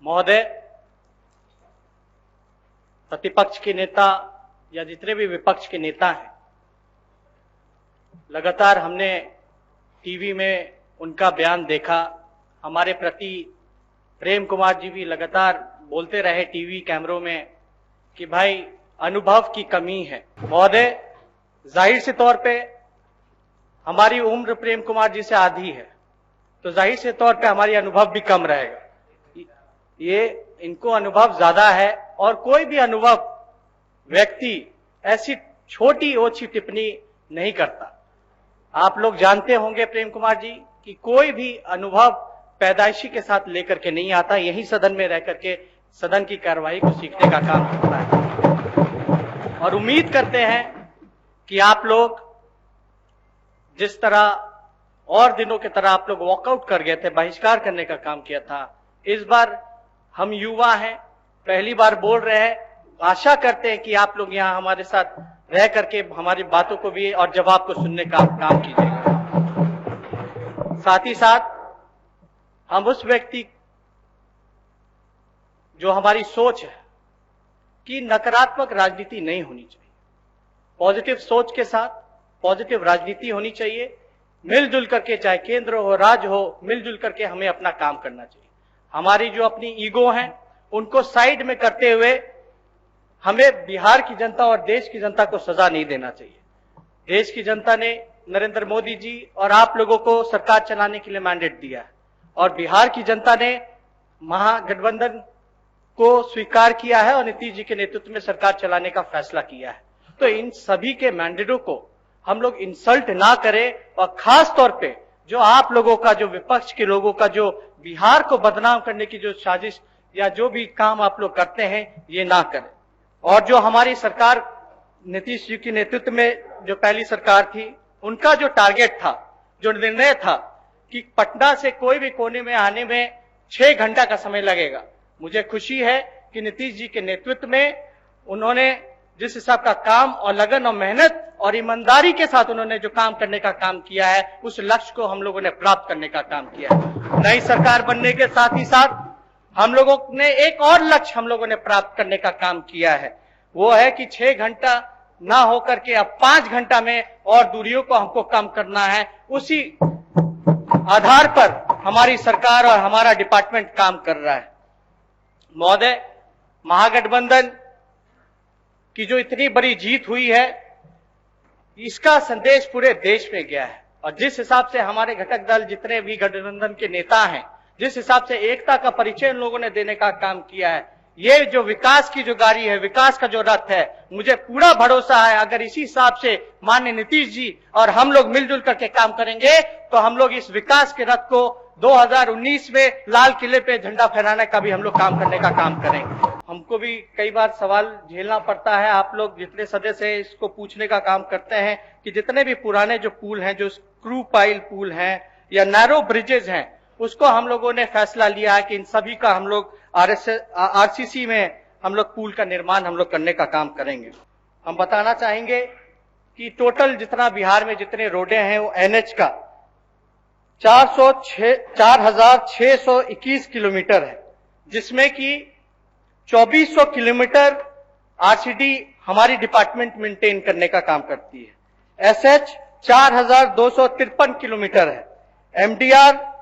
महोदय, प्रतिपक्ष के नेता या जितने भी विपक्ष के नेता हैं, लगातार हमने टीवी में उनका बयान देखा। हमारे प्रति प्रेम कुमार जी भी लगातार बोलते रहे टीवी कैमरों में कि भाई अनुभव की कमी है। महोदय, जाहिर से तौर पे हमारी उम्र प्रेम कुमार जी से आधी है, तो जाहिर से तौर पे हमारी अनुभव भी कम रहेगा। ये इनको अनुभव ज्यादा है और कोई भी अनुभव व्यक्ति ऐसी छोटी ओछी टिप्पणी नहीं करता। आप लोग जानते होंगे प्रेम कुमार जी कि कोई भी अनुभव पैदाइशी के साथ लेकर के नहीं आता, यही सदन में रह करके सदन की कार्रवाई को सीखने का काम करता है। और उम्मीद करते हैं कि आप लोग जिस तरह और दिनों की तरह आप लोग वॉकआउट कर गए थे, बहिष्कार करने का काम किया था, इस बार हम युवा हैं, पहली बार बोल रहे हैं, आशा करते हैं कि आप लोग यहाँ हमारे साथ रह करके हमारी बातों को भी और जवाब को सुनने का काम कीजिएगा। साथ ही साथ हम उस व्यक्ति जो हमारी सोच है कि नकारात्मक राजनीति नहीं होनी चाहिए, पॉजिटिव सोच के साथ पॉजिटिव राजनीति होनी चाहिए। मिलजुल करके, चाहे केंद्र हो राज्य हो, मिलजुल करके हमें अपना काम करना चाहिए। हमारी जो अपनी ईगो हैं उनको साइड में करते हुए हमें बिहार की जनता और देश की जनता को सजा नहीं देना चाहिए। देश की जनता ने नरेंद्र मोदी जी और आप लोगों को सरकार चलाने के लिए मैंडेट दिया है और बिहार की जनता ने महागठबंधन को स्वीकार किया है और नीतीश जी के नेतृत्व में सरकार चलाने का फैसला किया है। तो इन सभी के मैंडेटों को हम लोग इंसल्ट ना करें और खास तौर पे जो आप लोगों का, जो विपक्ष के लोगों का जो बिहार को बदनाम करने की जो साजिश या जो भी काम आप लोग करते हैं, ये ना करें। और जो हमारी सरकार नीतीश जी के नेतृत्व में जो पहली सरकार थी, उनका जो टारगेट था, जो निर्णय था कि पटना से कोई भी कोने में आने में 6 घंटा का समय लगेगा, मुझे खुशी है कि नीतीश जी के नेतृत्व में उन्होंने जिस हिसाब का काम और लगन और मेहनत और ईमानदारी के साथ उन्होंने जो काम करने का काम किया है, उस लक्ष्य को हम लोगों ने प्राप्त करने का काम किया है। नई सरकार बनने के साथ ही साथ हम लोगों ने एक और लक्ष्य हम लोगों ने प्राप्त करने का काम किया है, वो है कि 6 घंटा ना होकर के अब 5 घंटा में और दूरियों को हमको कम करना है। उसी आधार पर हमारी सरकार और हमारा डिपार्टमेंट काम कर रहा है। महोदय, महागठबंधन की जो इतनी बड़ी जीत हुई है, इसका संदेश पूरे देश में गया है और जिस हिसाब से हमारे घटक दल जितने भी गठबंधन के नेता हैं, जिस हिसाब से एकता का परिचय उन लोगों ने देने का काम किया है, ये जो विकास की जो गाड़ी है, विकास का जो रथ है, मुझे पूरा भरोसा है अगर इसी हिसाब से माननीय नीतीश जी और हम लोग मिलजुल करके काम करेंगे तो हम लोग इस विकास के रथ को 2019 में लाल किले पे झंडा फहराने का भी हम लोग काम करने का काम करेंगे। हमको भी कई बार सवाल झेलना पड़ता है, आप लोग जितने सदस्य हैं इसको पूछने का काम करते हैं कि जितने भी पुराने जो पुल हैं, जो स्क्रू पाइल पुल हैं या नैरो ब्रिजेज हैं, उसको हम लोगों ने फैसला लिया है कि इन सभी का हम लोग आरसीसी में हम लोग पुल का निर्माण हम लोग करने का काम करेंगे। हम बताना चाहेंगे कि टोटल जितना बिहार में जितने रोडें हैं वो एनएच का 4621 किलोमीटर है, जिसमें कि 2400 किलोमीटर आरसीडी हमारी डिपार्टमेंट मेंटेन करने का काम करती है, एसएच 4253 किलोमीटर है, एमडीआर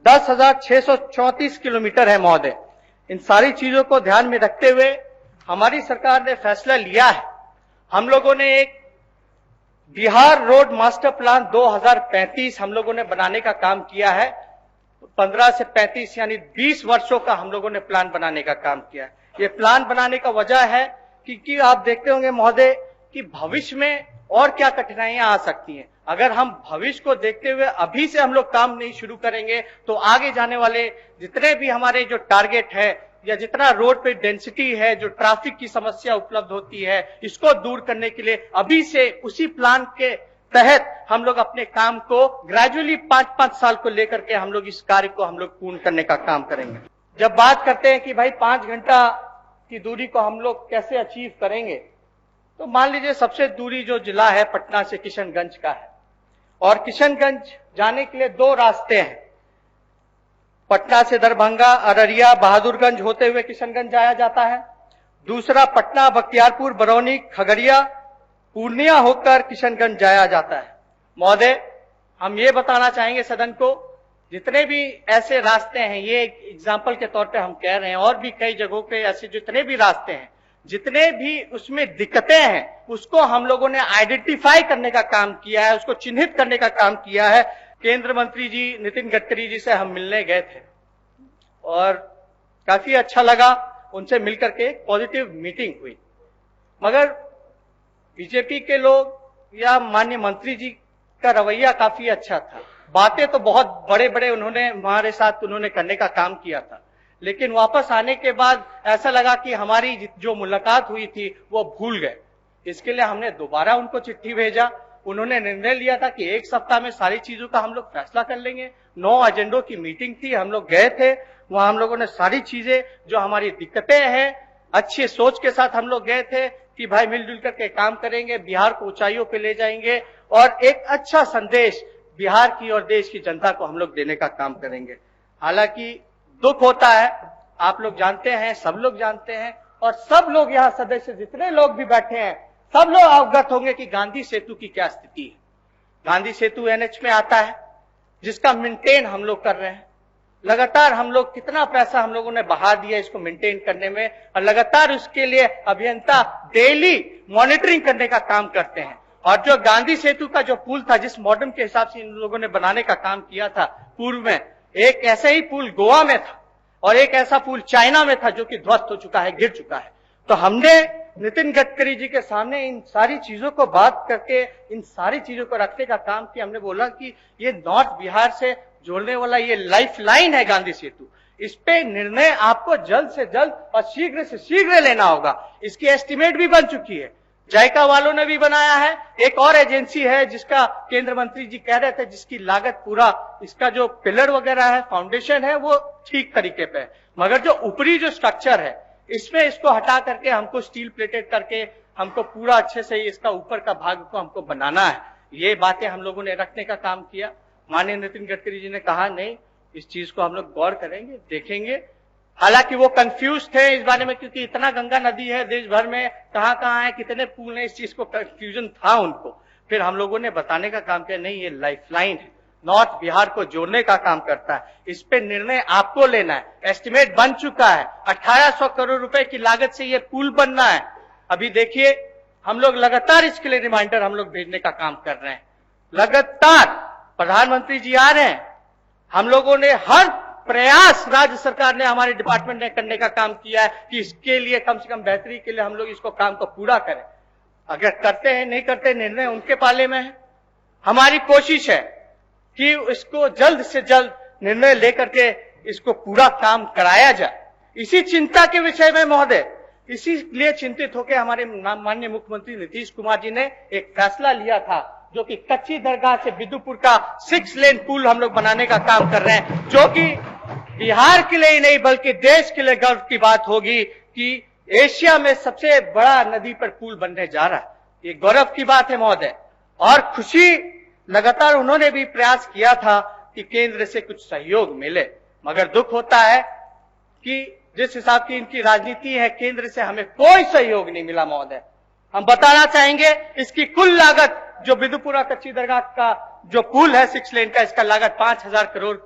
10,634 किलोमीटर है। महोदय, इन सारी चीजों को ध्यान में रखते हुए हमारी सरकार ने फैसला लिया है, हम लोगों ने एक बिहार रोड मास्टर प्लान 2035 हम लोगों ने बनाने का काम किया है। 15 से 35 यानी 20 वर्षों का हम लोगों ने प्लान बनाने का काम किया है। ये प्लान बनाने का वजह है कि आप देखते होंगे महोदय कि भविष्य में और क्या कठिनाइयां आ सकती हैं। अगर हम भविष्य को देखते हुए अभी से हम लोग काम नहीं शुरू करेंगे तो आगे जाने वाले जितने भी हमारे जो टारगेट है या जितना रोड पे डेंसिटी है, जो ट्रैफिक की समस्या उपलब्ध होती है, इसको दूर करने के लिए अभी से उसी प्लान के तहत हम लोग अपने काम को ग्रेजुअली 5-5 साल को लेकर के हम लोग इस कार्य को हम लोग पूर्ण करने का काम करेंगे। जब बात करते हैं कि भाई 5 घंटा की दूरी को हम लोग कैसे अचीव करेंगे, तो मान लीजिए सबसे दूरी जो जिला है पटना से किशनगंज का है और किशनगंज जाने के लिए 2 रास्ते हैं। पटना से दरभंगा, अररिया, बहादुरगंज होते हुए किशनगंज जाया जाता है। दूसरा पटना, बख्तियारपुर, बरौनी, खगड़िया, पूर्णिया होकर किशनगंज जाया जाता है। महोदय, हम ये बताना चाहेंगे सदन को, जितने भी ऐसे रास्ते हैं, ये एक एग्जाम्पल के तौर पे हम कह रहे हैं, और भी कई जगहों पे ऐसे जितने भी रास्ते हैं, जितने भी उसमें दिक्कतें हैं, उसको हम लोगों ने आइडेंटिफाई करने का काम किया है, उसको चिन्हित करने का काम किया है। केंद्र मंत्री जी नितिन गडकरी जी से हम मिलने गए थे और काफी अच्छा लगा, उनसे मिलकर के पॉजिटिव मीटिंग हुई। मगर बीजेपी के लोग या माननीय मंत्री जी का रवैया काफी अच्छा था, बातें तो बहुत बड़े बड़े उन्होंने हमारे साथ उन्होंने करने का काम किया था, लेकिन वापस आने के बाद ऐसा लगा कि हमारी जो मुलाकात हुई थी वो भूल गए। इसके लिए हमने दोबारा उनको चिट्ठी भेजा। उन्होंने निर्णय लिया था कि एक सप्ताह में सारी चीजों का हम लोग फैसला कर लेंगे। 9 एजेंडों की मीटिंग थी, हम लोग गए थे वहां, हम लोगों ने सारी चीजें जो हमारी दिक्कतें हैं, अच्छी सोच के साथ हम लोग गए थे कि भाई मिलजुल करके काम करेंगे, बिहार को ऊंचाइयों पे ले जाएंगे और एक अच्छा संदेश बिहार की और देश की जनता को हम लोग देने का काम करेंगे। हालांकि दुख होता है, आप लोग जानते हैं, सब लोग जानते हैं, और सब लोग यहाँ सदस्य जितने लोग भी बैठे हैं, सब लोग अवगत होंगे कि गांधी सेतु की क्या स्थिति है। गांधी सेतु एनएच में आता है, जिसका मेंटेन हम लोग कर रहे हैं। लगातार हम लोग कितना पैसा हम लोगों ने बहा दिया इसको मेंटेन करने में, और लगातार उसके लिए अभियंता डेली मॉनिटरिंग करने का काम करते हैं। और जो गांधी सेतु का जो पुल था, जिस मॉडर्न के हिसाब से इन लोगों ने बनाने का काम किया था, पूर्व में एक ऐसे ही पुल गोवा में था और एक ऐसा पुल चाइना में था जो कि ध्वस्त हो चुका है, गिर चुका है। तो हमने नितिन गडकरी जी के सामने इन सारी चीजों को बात करके, इन सारी चीजों को रखने का काम किया। हमने बोला कि ये नॉर्थ बिहार से जोड़ने वाला ये लाइफ लाइन है गांधी सेतु, इस पे निर्णय आपको जल्द से जल्द और शीघ्र से शीघ्र लेना होगा। इसकी एस्टिमेट भी बन चुकी है, जायका वालों ने भी बनाया है। एक और एजेंसी है जिसका केंद्र मंत्री जी कह रहे थे, जिसकी लागत पूरा, इसका जो पिलर वगैरह है, फाउंडेशन है, वो ठीक तरीके पे है, मगर जो ऊपरी जो स्ट्रक्चर है, इसमें इसको हटा करके हमको स्टील प्लेटेड करके हमको पूरा अच्छे से इसका ऊपर का भाग को हमको बनाना है। ये बातें हम लोगों ने रखने का काम किया। माननीय नितिन गडकरी जी ने कहा नहीं, इस चीज को हम लोग गौर करेंगे, देखेंगे। हालांकि वो कंफ्यूज थे इस बारे में, क्योंकि इतना गंगा नदी है देश भर में, कहां है, कितने पुल है, इस चीज को कंफ्यूजन था उनको। फिर हम लोगों ने बताने का काम किया, नहीं ये लाइफलाइन है, नॉर्थ बिहार को जोड़ने का काम करता है, इस पे निर्णय आपको लेना है। एस्टिमेट बन चुका है, 1800 करोड़ रुपए की लागत से ये पुल बनना है। अभी देखिए, हम लोग लगातार इसके लिए रिमाइंडर हम लोग भेजने का काम कर रहे हैं। लगातार प्रधानमंत्री जी आ रहे हैं, हम लोगों ने हर प्रयास राज्य सरकार ने, हमारे डिपार्टमेंट ने करने का काम किया है कि इसके लिए कम से कम बेहतरी के लिए हम लोग इसको काम को पूरा करें। अगर करते हैं नहीं करते, निर्णय उनके पाले में है। हमारी कोशिश है कि इसको जल्द से जल्द निर्णय लेकर के इसको पूरा काम कराया जाए। इसी चिंता के विषय में महोदय, इसीलिए चिंतित होकर हमारे माननीय मुख्यमंत्री नीतीश कुमार जी ने एक फैसला लिया था, जो कि कच्ची दरगाह से बिदुपुर का 6 लेन पुल हम लोग बनाने का काम कर रहे हैं, जो कि बिहार के लिए ही नहीं बल्कि देश के लिए गर्व की बात होगी कि एशिया में सबसे बड़ा नदी पर पुल बनने जा रहा है। ये गौरव की बात है महोदय, और खुशी, लगातार उन्होंने भी प्रयास किया था कि केंद्र से कुछ सहयोग मिले, मगर दुख होता है कि जिस हिसाब की इनकी राजनीति है, केंद्र से हमें कोई सहयोग नहीं मिला महोदय। हम बताना चाहेंगे, इसकी कुल लागत जो बिदुपुरा कच्ची दरगाह का जो पुल है 6 लेन का, इसका लागत 5000 करोड़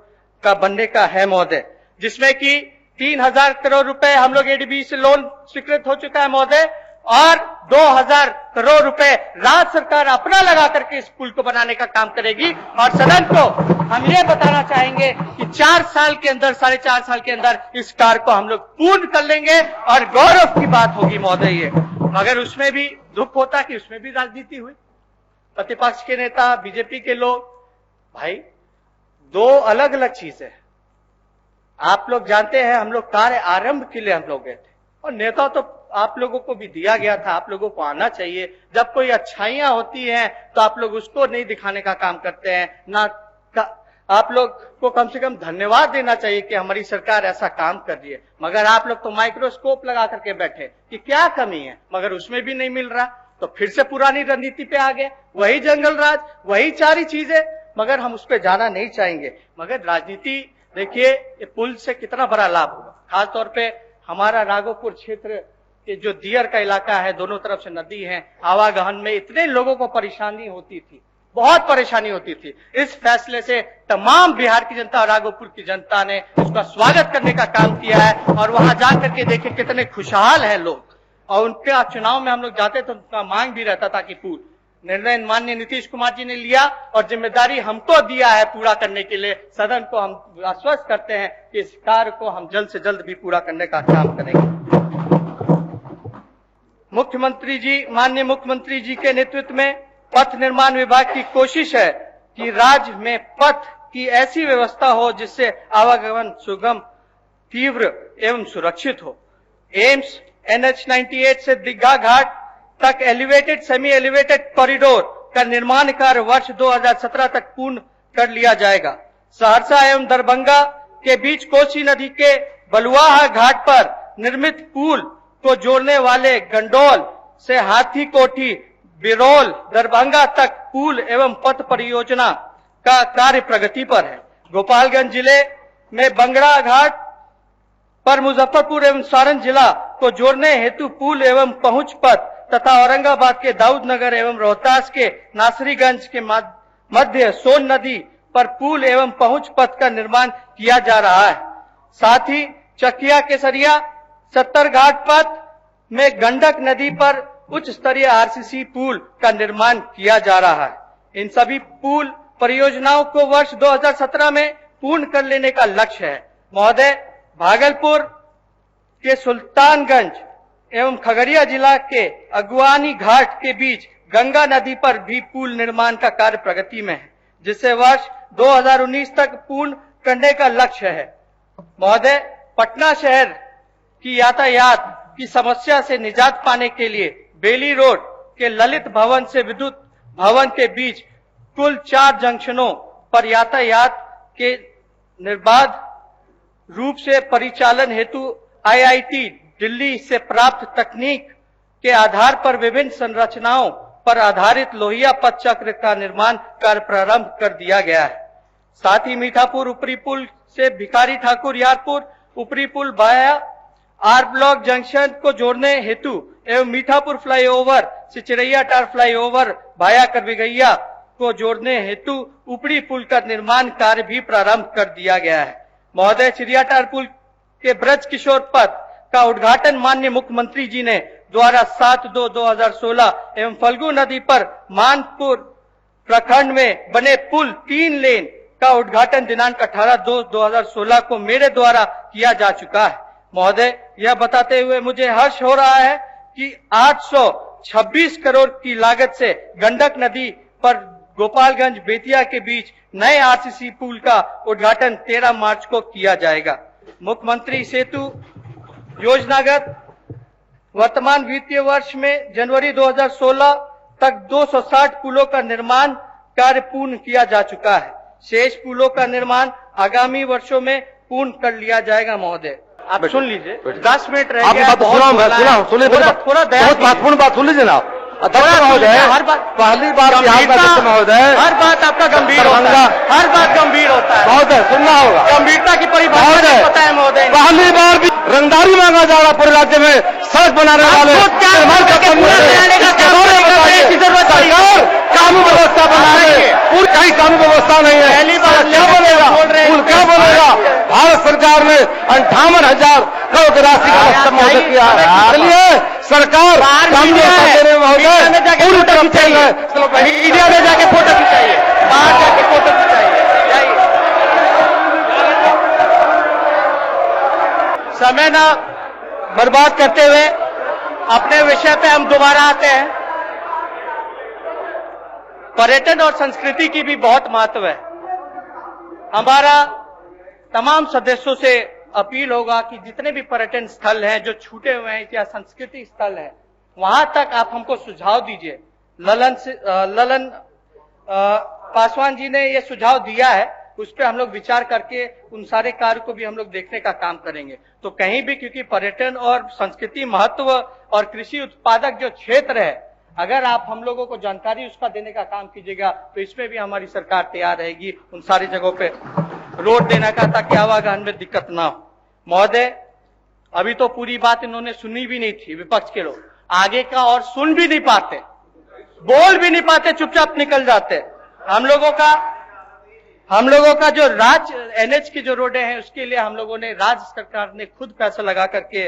का बनने का है महोदय, जिसमें कि 3000 करोड़ रुपए हम लोग एडीबी से लोन स्वीकृत हो चुका है महोदय, और 2000 करोड़ रुपए राज्य सरकार अपना लगा करके इस पुल को बनाने का काम करेगी। और सदन को हम ये बताना चाहेंगे कि 4 साल के अंदर, 4.5 साल के अंदर इस कार्य को हम लोग पूर्ण कर लेंगे, और गौरव की बात होगी महोदय ये। मगर उसमें भी दुख होता कि उसमें भी राजनीति हुई, प्रतिपक्ष के नेता, बीजेपी के लोग। भाई, 2 अलग अलग चीजें हैं। आप लोग जानते हैं, हम लोग कार्य आरंभ के लिए हम लोग गए थे, और नेता तो आप लोगों को भी दिया गया था, आप लोगों को आना चाहिए। जब कोई अच्छाइयां होती हैं तो आप लोग उसको नहीं दिखाने का काम करते हैं ना, आप लोग को कम से कम धन्यवाद देना चाहिए कि हमारी सरकार ऐसा काम कर रही है। मगर आप लोग तो माइक्रोस्कोप लगा करके बैठे कि क्या कमी है, मगर उसमें भी नहीं मिल रहा, तो फिर से पुरानी रणनीति पे आ गए, वही जंगल राज, वही सारी चीजें। मगर हम उस पर जाना नहीं चाहेंगे। मगर राजनीति देखिए ये पुल से कितना बड़ा लाभ होगा। खासतौर पे हमारा राघोपुर क्षेत्र के जो दियर का इलाका है, दोनों तरफ से नदी है, आवागमन में इतने लोगों को परेशानी होती थी, बहुत परेशानी होती थी। इस फैसले से तमाम बिहार की जनता और राघोपुर की जनता ने उसका स्वागत करने का काम किया है और वहां जाकर के देखे कितने खुशहाल हैं लोग। और उनके चुनाव में हम लोग जाते तो उनका मांग भी रहता था कि पुल निर्णय माननीय नीतीश कुमार जी ने लिया और जिम्मेदारी हमको दिया है पूरा करने के लिए। सदन को हम आश्वस्त करते हैं कि इस कार्य को हम जल्द से जल्द भी पूरा करने का काम करेंगे। माननीय मुख्यमंत्री जी के नेतृत्व में पथ निर्माण विभाग की कोशिश है कि राज्य में पथ की ऐसी व्यवस्था हो जिससे आवागमन सुगम, तीव्र एवं सुरक्षित हो। एम्स NH 98 से दीघा घाट तक एलिवेटेड सेमी एलिवेटेड कॉरिडोर का निर्माण कार्य वर्ष 2017 तक पूर्ण कर लिया जाएगा। सहरसा एवं दरभंगा के बीच कोसी नदी के बलुआहा घाट पर निर्मित पुल को जोड़ने वाले गंडोल से हाथी कोठी, बिरौल, दरभंगा तक पुल एवं पथ परियोजना का कार्य प्रगति पर है। गोपालगंज जिले में बंगड़ा घाट पर मुजफ्फरपुर एवं सारण जिला को जोड़ने हेतु पुल एवं पहुंच पथ तथा औरंगाबाद के दाऊदनगर एवं रोहतास के नासरीगंज के मध्य सोन नदी पर पुल एवं पहुंच पथ का निर्माण किया जा रहा है। साथ ही चकिया केसरिया 70 घाट पथ में गंडक नदी पर उच्च स्तरीय RCC पुल का निर्माण किया जा रहा है। इन सभी पुल परियोजनाओं को वर्ष 2017 में पूर्ण कर लेने का लक्ष्य है। महोदय, भागलपुर के सुल्तानगंज एवं खगड़िया जिला के अगुवानी घाट के बीच गंगा नदी पर भी पुल निर्माण का कार्य प्रगति में है, जिसे वर्ष 2019 तक पूर्ण करने का लक्ष्य है। महोदय, पटना शहर की यातायात की समस्या से निजात पाने के लिए बेली रोड के ललित भवन से विद्युत भवन के बीच कुल 4 जंक्शनों पर यातायात के निर्बाध रूप से परिचालन हेतु IIT दिल्ली से प्राप्त तकनीक के आधार पर विभिन्न संरचनाओं पर आधारित लोहिया पथ चक्र का निर्माण कार्य प्रारंभ कर दिया गया है। साथ ही मीठापुर ऊपरी पुल से भिखारी ठाकुर यारपुर ऊपरी पुल वाया R ब्लॉक जंक्शन को जोड़ने हेतु एवं मीठापुर फ्लाईओवर से चिरैया टार फ्लाईओवर वाया करबिगैया को जोड़ने हेतु ऊपरी पुल का निर्माण कार्य भी प्रारंभ कर दिया गया है। महोदय, चिरैया टार पुल के ब्रज किशोर पथ का उद्घाटन माननीय मुख्यमंत्री जी ने द्वारा 7/2/2016 एवं फल्गु नदी पर मानपुर प्रखंड में बने पुल 3 लेन का उद्घाटन दिनांक 18/2/2016 को मेरे द्वारा किया जा चुका है। महोदय, यह बताते हुए मुझे हर्ष हो रहा है कि 826 करोड़ की लागत से गंडक नदी पर गोपालगंज बेतिया के बीच नए RCC पुल का उद्घाटन 13 मार्च को किया जाएगा। मुख्यमंत्री सेतु योजनागत वर्तमान वित्तीय वर्ष में जनवरी 2016 तक 260 पुलों का निर्माण कार्य पूर्ण किया जा चुका है। शेष पुलों का निर्माण आगामी वर्षों में पूर्ण कर लिया जाएगा। महोदय, आप सुन लीजिए, 10 मिनट रह गया। थोड़ा महत्वपूर्ण बात सुन लीजिए ना। महोदय, हर बात पहली बार महोदय, हर बात आपका गंभीर होता है, हर बात गंभीर होता है महोदय, सुनना होगा। गंभीरता की परिभाषा पता है महोदय। पहली बार भी रंगदारी मांगा जा रहा पूरे राज्य में सड़क बनाने वाले सरकार कानून व्यवस्था बनाने पूरी कहीं कानून व्यवस्था नहीं है। पहली बार क्या बोलेगा पुल, क्या बोलेगा? भारत सरकार ने 58,000 करोड़ की राशि का महोदय किया है। चलिए सरकार कानून व्यवस्था देने में महोदय पूरी तरफ चल रहा है। मीडिया में जाके फोटो खिंचाइए, बाहर जाके फोटो खिंचाइए। समय ना बर्बाद करते हुए अपने विषय पे हम दोबारा आते हैं। पर्यटन और संस्कृति की भी बहुत महत्व है। हमारा तमाम सदस्यों से अपील होगा कि जितने भी पर्यटन स्थल हैं जो छूटे हुए हैं या सांस्कृतिक स्थल हैं, वहां तक आप हमको सुझाव दीजिए। ललन पासवान जी ने ये सुझाव दिया है, उस पर हम लोग विचार करके उन सारे कार्य को भी हम लोग देखने का काम करेंगे। तो कहीं भी, क्योंकि पर्यटन और संस्कृति महत्व और कृषि उत्पादक जो क्षेत्र है, अगर आप हम लोगों को जानकारी उसका देने का काम कीजिएगा तो इसमें भी हमारी सरकार तैयार रहेगी उन सारी जगहों पे रोड देने का ताकि आवागमन में दिक्कत ना हो। महोदय, अभी तो पूरी बात इन्होंने सुनी भी नहीं थी, विपक्ष के लोग आगे का और सुन भी नहीं पाते, बोल भी नहीं पाते, चुपचाप निकल जाते। हम लोगों का जो एनएच की जो रोडें हैं उसके लिए हम लोगों ने, राज्य सरकार ने खुद पैसा लगा करके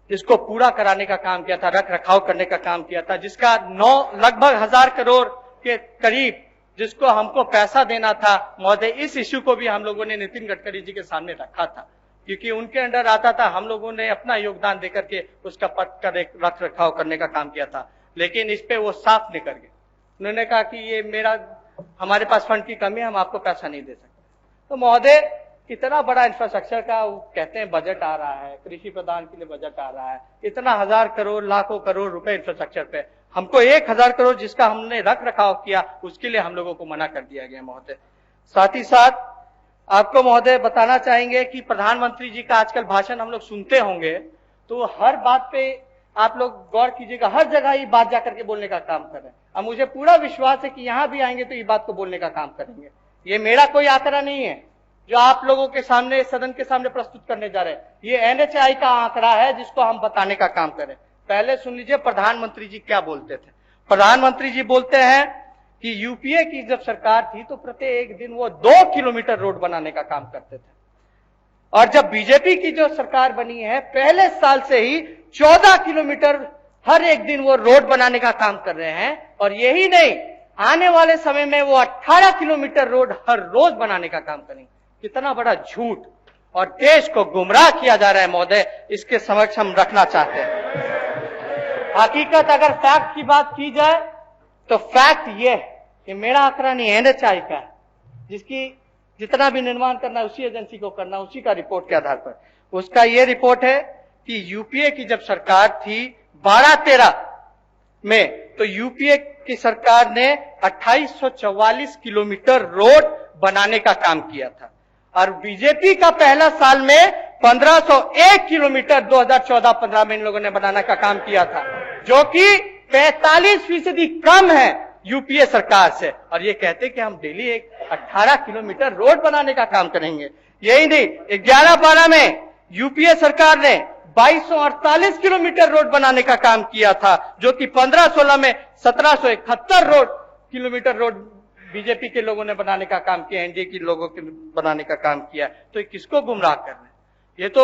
इसको पूरा कराने का काम किया था, रख रखाव करने का काम किया था, जिसका लगभग 1000 करोड़ के करीब जिसको हमको पैसा देना था। महोदय, इस इश्यू को भी हम लोगों ने नितिन गडकरी जी के सामने रखा था, क्योंकि उनके अंडर आता था। हम लोगों ने अपना योगदान देकर के उसका पट कर रख रखाव करने का काम किया था, लेकिन इस पे वो साफ निकल गए। उन्होंने कहा कि ये हमारे पास फंड की कमी है, हम आपको पैसा नहीं दे सकते। तो महोदय, इतना बड़ा इंफ्रास्ट्रक्चर का वो कहते हैं बजट आ रहा है, कृषि प्रदान के लिए बजट आ रहा है, इतना 1000 करोड़ लाखों करोड़ रुपए इंफ्रास्ट्रक्चर पे, हमको 1000 करोड़ जिसका हमने रख रखाव किया उसके लिए हम लोगों को मना कर दिया गया। महोदय, साथ ही साथ आपको महोदय बताना चाहेंगे कि प्रधानमंत्री जी का आजकल भाषण हम लोग सुनते होंगे, तो हर बात पे आप लोग गौर कीजिएगा, हर जगह ये बात जाकर के बोलने का काम कर रहे हैं। अब मुझे पूरा विश्वास है कि यहां भी आएंगे तो ये बात को बोलने का काम करेंगे। ये मेरा कोई आंकड़ा नहीं है जो आप लोगों के सामने, सदन के सामने प्रस्तुत करने जा रहे हैं, ये एनएचआई का आंकड़ा है जिसको हम बताने का काम करें। पहले सुन लीजिए प्रधानमंत्री जी क्या बोलते थे। प्रधानमंत्री जी बोलते हैं कि यूपीए की जब सरकार थी तो प्रत्येक दिन वो 2 किलोमीटर रोड बनाने का काम करते थे, और जब बीजेपी की जो सरकार बनी है पहले साल से ही 14 किलोमीटर हर एक दिन वो रोड बनाने का काम कर रहे हैं। और यही नहीं, आने वाले समय में वो 18 किलोमीटर रोड हर रोज बनाने का काम करेंगे। कितना बड़ा झूठ और देश को गुमराह किया जा रहा है महोदय, इसके समक्ष हम रखना चाहते हैं। हकीकत अगर फैक्ट की बात की जाए तो फैक्ट ये है कि मेरा आंकड़ा नहीं, एनएचआई का है, जिसकी जितना भी निर्माण करना है उसी एजेंसी को करना, उसी का रिपोर्ट के आधार पर। उसका ये रिपोर्ट है कि यूपीए की जब सरकार थी 12-13 में, तो यूपीए की सरकार ने 2844 किलोमीटर रोड बनाने का काम किया था, और बीजेपी का पहला साल में 1501 किलोमीटर 2014-15 में इन लोगों ने बनाने का काम किया था, जो कि 45% कम है यूपीए सरकार से। और ये कहते कि हम डेली 18 किलोमीटर रोड बनाने का काम करेंगे। यही नहीं, 11-12 में यूपीए सरकार ने 2248 किलोमीटर रोड बनाने का काम किया था, जो कि 15-16 में 1771 किलोमीटर रोड बीजेपी के लोगों ने बनाने का काम किया, एनडीए के लोगों के बनाने का काम किया। तो किसको गुमराह कर रहे हैं? ये तो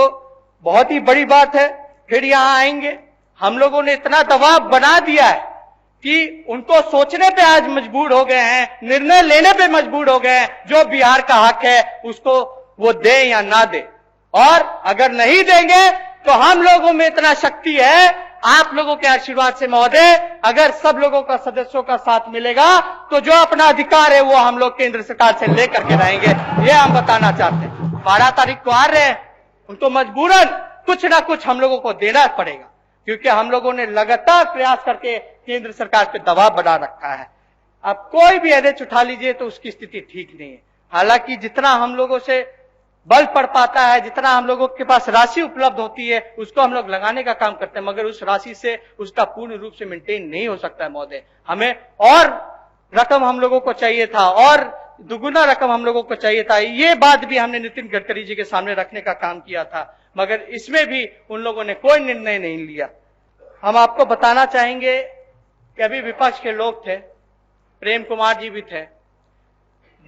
बहुत ही बड़ी बात है। फिर यहां आएंगे, हम लोगों ने इतना दबाव बना दिया है कि उनको सोचने पे आज मजबूर हो गए हैं, निर्णय लेने पे मजबूर हो गए हैं, जो बिहार का हक है उसको वो दे या ना दे। और अगर नहीं देंगे तो हम लोगों में इतना शक्ति है, आप लोगों के आशीर्वाद से महोदय, अगर सब लोगों का, सदस्यों का साथ मिलेगा तो जो अपना अधिकार है वो हम लोग केंद्र सरकार से लेकर के रहेंगे। ये हम बताना चाहते हैं। 12 तारीख को आ रहे हैं, उनको मजबूरन कुछ ना कुछ हम लोगों को देना पड़ेगा, क्योंकि हम लोगों ने लगातार प्रयास करके केंद्र सरकार पे दबाव बना रखा है। अब कोई भी एनएच उठा लीजिए तो उसकी स्थिति ठीक नहीं है। हालांकि जितना हम लोगों से बल पड़ पाता है, जितना हम लोगों के पास राशि उपलब्ध होती है, उसको हम लोग लगाने का काम करते हैं, मगर उस राशि से उसका पूर्ण रूप से मेंटेन नहीं हो सकता है महोदय। हमें और रकम हम लोगों को चाहिए था, और दुगुना रकम हम लोगों को चाहिए था। ये बात भी हमने नितिन गडकरी जी के सामने रखने का काम किया था, मगर इसमें भी उन लोगों ने कोई निर्णय नहीं लिया। हम आपको बताना चाहेंगे कि अभी विपक्ष के लोग थे, प्रेम कुमार जी भी थे,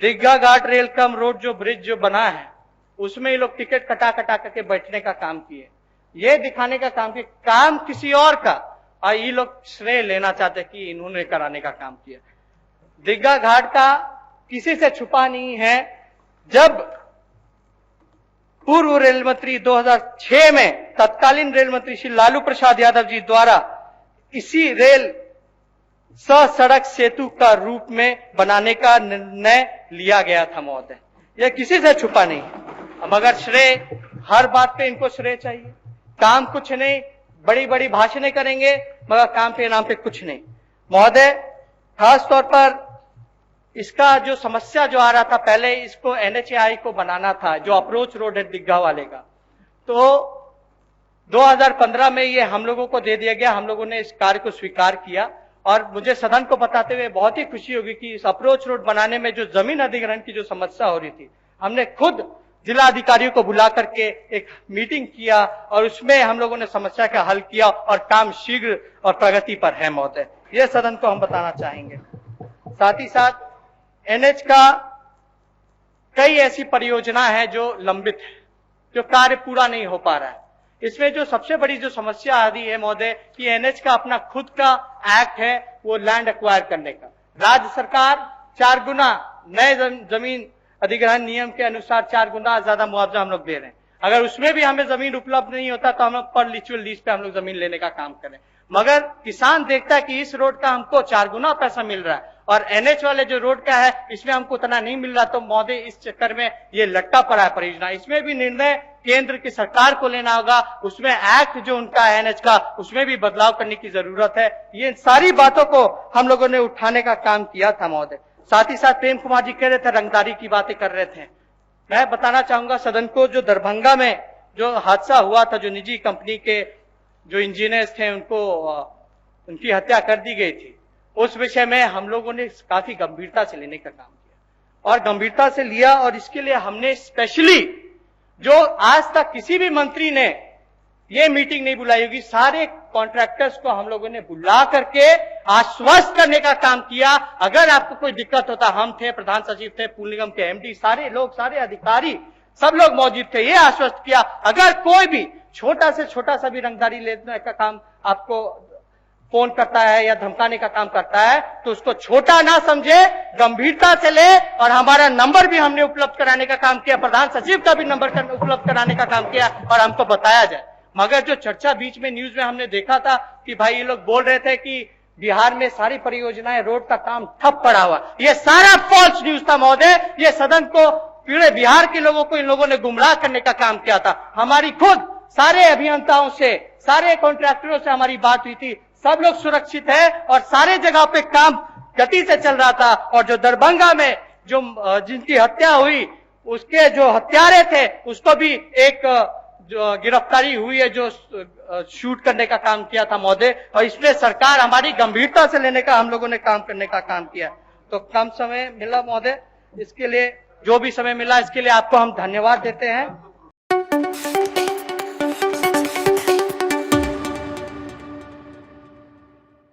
दीघा घाट रेल कम रोड जो ब्रिज जो बना है उसमें ये लोग टिकट कटा करके बैठने का काम किए, ये दिखाने का काम किया, काम किसी और का, और ये लोग श्रेय लेना चाहते कि इन्होंने कराने का काम किया। दीघा घाट का किसी से छुपा नहीं है। जब पूर्व रेल मंत्री 2006 में तत्कालीन रेल मंत्री श्री लालू प्रसाद यादव जी द्वारा इसी रेल सड़क सेतु का रूप में बनाने का निर्णय लिया गया था महोदय, यह किसी से छुपा नहीं है। मगर श्रेय, हर बात पे इनको श्रेय चाहिए, काम कुछ नहीं, बड़ी बड़ी भाषणें करेंगे मगर काम पे नाम पे कुछ नहीं। महोदय, खास तौर पर इसका जो समस्या जो आ रहा था, पहले इसको एनएचआई को बनाना था, जो अप्रोच रोड है दीघा वाले का, तो 2015 में ये हम लोगों को दे दिया गया। हम लोगों ने इस कार्य को स्वीकार किया और मुझे सदन को बताते हुए बहुत ही खुशी होगी कि इस अप्रोच रोड बनाने में जो जमीन अधिग्रहण की जो समस्या हो रही थी, हमने खुद जिला अधिकारियों को बुला करके एक मीटिंग किया और उसमें हम लोगों ने समस्या का हल किया और काम शीघ्र और प्रगति पर है महोदय। यह सदन को हम बताना चाहेंगे। साथ ही साथ एनएच का कई ऐसी परियोजना है जो लंबित है, जो कार्य पूरा नहीं हो पा रहा है। इसमें जो सबसे बड़ी जो समस्या आ रही है महोदय कि एनएच का अपना खुद का एक्ट है, वो लैंड एक्वायर करने का। राज्य सरकार 4 गुना नए जमीन अधिग्रहण नियम के अनुसार 4 गुना ज्यादा मुआवजा हम लोग दे रहे हैं। अगर उसमें भी हमें जमीन उपलब्ध नहीं होता तो हम लोग पर लिचुअल लीज पे हम लोग जमीन लेने का काम करें। मगर किसान देखता है कि इस रोड का हमको 4 गुना पैसा मिल रहा है और एनएच वाले जो रोड का है इसमें हमको उतना नहीं मिल रहा, तो महोदय इस चक्कर में ये लटका पड़ा है परियोजना। इसमें भी निर्णय केंद्र की सरकार को लेना होगा, उसमें एक्ट जो उनका है एनएच का उसमें भी बदलाव करने की जरूरत है। ये सारी बातों को हम लोगों ने उठाने का काम किया था महोदय। साथ ही साथ प्रेम कुमार जी कह रहे थे रंगदारी की बातें कर रहे थे। मैं बताना चाहूंगा सदन को, जो दरभंगा में जो हादसा हुआ था, जो निजी कंपनी के जो इंजीनियर्स थे उनकी हत्या कर दी गई थी, उस विषय में हम लोगों ने काफी गंभीरता से लेने का काम किया और गंभीरता से लिया। और इसके लिए हमने स्पेशली, जो आज तक किसी भी मंत्री ने ये मीटिंग नहीं बुलाई होगी, सारे कॉन्ट्रैक्टर्स को हम लोगों ने बुला करके आश्वस्त करने का काम किया। अगर आपको कोई दिक्कत होता, हम थे, प्रधान सचिव थे, पुल निगम के एमडी, सारे लोग, सारे अधिकारी, सब लोग मौजूद थे। ये आश्वस्त किया अगर कोई भी छोटा से छोटा सा भी रंगदारी लेने का काम आपको फोन करता है या धमकाने का काम करता है तो उसको छोटा ना समझे, गंभीरता से ले। और हमारा नंबर भी हमने उपलब्ध कराने का काम किया, प्रधान सचिव का भी नंबर उपलब्ध कराने का काम किया और हमको बताया जाए। मगर जो चर्चा बीच में न्यूज में हमने देखा था कि भाई ये लोग बोल रहे थे कि बिहार में सारी परियोजनाएं, रोड का काम ठप पड़ा हुआ, ये सारा फॉल्स न्यूज था महोदय। ये सदन को, पूरे बिहार के लोगों को इन लोगों ने गुमराह करने का काम किया था। हमारी खुद सारे अभियंताओं से, सारे कॉन्ट्रैक्टरों से हमारी बात हुई थी, सब लोग सुरक्षित है और सारे जगह पे काम गति से चल रहा था। और जो दरभंगा में जो जिनकी हत्या हुई, उसके जो हत्यारे थे उसको भी एक जो गिरफ्तारी हुई है, जो शूट करने का काम किया था महोदय। और इसमें सरकार हमारी गंभीरता से लेने का, हम लोगों ने काम करने का काम किया। तो कम समय मिला महोदय, इसके लिए जो भी समय मिला इसके लिए आपको हम धन्यवाद देते हैं।